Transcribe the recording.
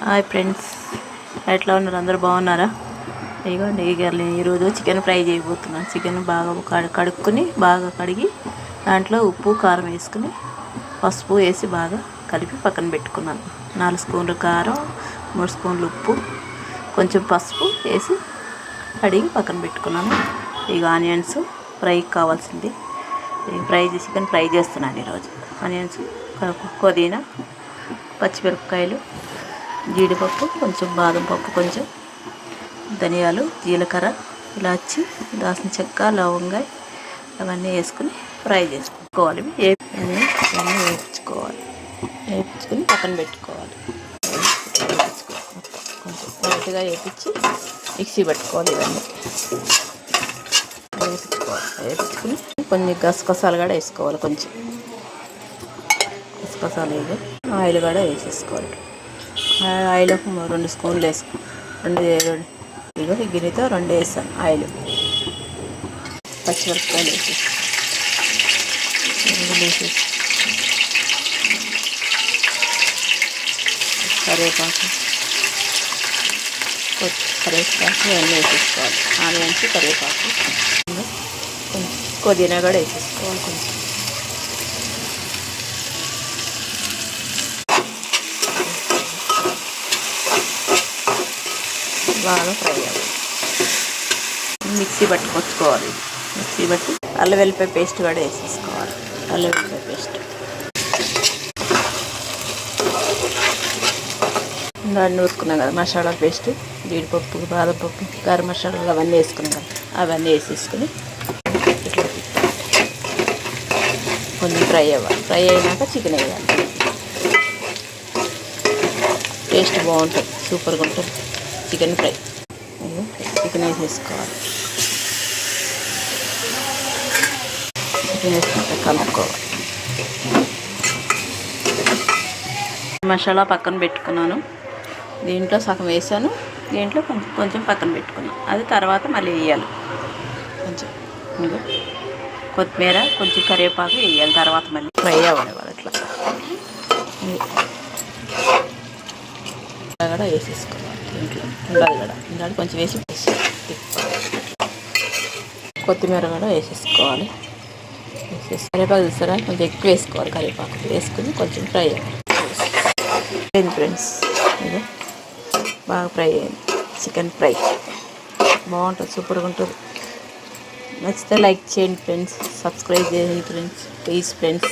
Hi friends, ఎట్లా ఉన్నారు? అందరూ బాగున్నారా? ఇదిగోండి ఈరోజు చికెన్ ఫ్రై చేయబోతున్నాను. చికెన్ బాగా కడుక్కొని బాగా కడిగి దాంట్లో ఉప్పు కారం వేసుకుని పసుపు వేసి బాగా కలిపి పక్కన పెట్టుకున్నాను. 4 స్పూన్లు కారం, 3 స్పూన్లు ఉప్పు, కొంచెం పసుపు వేసి కడిగి పక్కన పెట్టుకున్నాను. ఇక ఆనియన్స్ ఫ్రైకి కావాల్సింది చికెన్ ఫ్రై చేస్తున్నాను ఈరోజు. ఆనియన్స్, పుదీనా, పచ్చిమిరపకాయలు, జీడిపప్పు, కొంచెం బాదం పప్పు, కొంచెం ధనియాలు, జీలకర్ర, ఇలాచి, దాల్చిన చెక్క, లవంగాయ అవన్నీ వేసుకుని ఫ్రై చేసుకోవాలి. ఇవన్నీ వేయించుకొని పక్కన పెట్టుకోవాలి. కొంచెం లైట్గా వేయించి మిక్సీ పట్టుకోవాలి. ఇవన్నీ వేయించుకుని కొన్ని గసగసాలు కూడా వేసుకోవాలి. కొంచెం గసగసాలు ఆయిల్ కూడా వేసేసుకోవాలి. ఆయిల్ 2 స్పూన్లు వేసుకో, ఇగో ఈ గిన్నెతో 2 వేసాను ఆయిల్. పచ్చిమిరపకాయలు వేసేసి కరివేపాకు ఇవన్నీ వేసేసుకోవాలి. ఆనియన్స్, కరివేపాకు, కొంచెం పుదీనా కూడా వేసేసుకోవాలి. కొంచెం బాగా ఫ్రై అవ్వాలి. మిక్సీ పట్టుకొచ్చుకోవాలి. మిక్సీ పట్టి అల్లం వెల్లిపాయ పేస్ట్ కూడా వేసేసుకోవాలి. అల్లం వెల్లిపాయ పేస్ట్ దాన్ని నూరుకున్నాం కదా, మసాలా పేస్ట్, జీడిపప్పు, బాదం పప్పు, గరం మసాలాలు అవన్నీ వేసుకున్నాం కదా, అవన్నీ వేసేసుకుని ఇట్లా కొంచెం ఫ్రై అవ్వాలి. ఫ్రై అయినాక చికెన్ వేయాలి. టేస్ట్ బాగుంటుంది, సూపర్గా ఉంటుంది చికెన్ ఫ్రై. చికెన్ వేసేసుకోవాలి. చికెన్ వేసుకుంటే కలుపుకోవాలి. మసాలా పక్కన పెట్టుకున్నాను. దీంట్లో సగం వేసాను, దీంట్లో కొంచెం పక్కన పెట్టుకున్నాను. అది తర్వాత మళ్ళీ వేయాలి. కొంచెం కొత్తిమీర, కొంచెం కరివేపాకు వేయాలి. తర్వాత మళ్ళీ ఫ్రై అవ్వాలి. అట్లా కూడా వేసేసుకోవాలి. ఇంట్లో ఉండాలి కొంచెం వేసి కొత్తిమీర కూడా వేసేసుకోవాలి. కరివేపాకు చూస్తారా, కొంచెం ఎక్కువ వేసుకోవాలి. కరివేపాకు వేసుకుని కొంచెం ఫ్రై అయ్యింది ఫ్రెండ్స్. ఇది బాగా ఫ్రై అయింది. చికెన్ ఫ్రై బాగుంటుంది, సూపర్గా ఉంటుంది. నచ్చితే లైక్ చేయండి ఫ్రెండ్స్, సబ్స్క్రైబ్ చేయండి ఫ్రెండ్స్, ప్లీజ్ ఫ్రెండ్స్.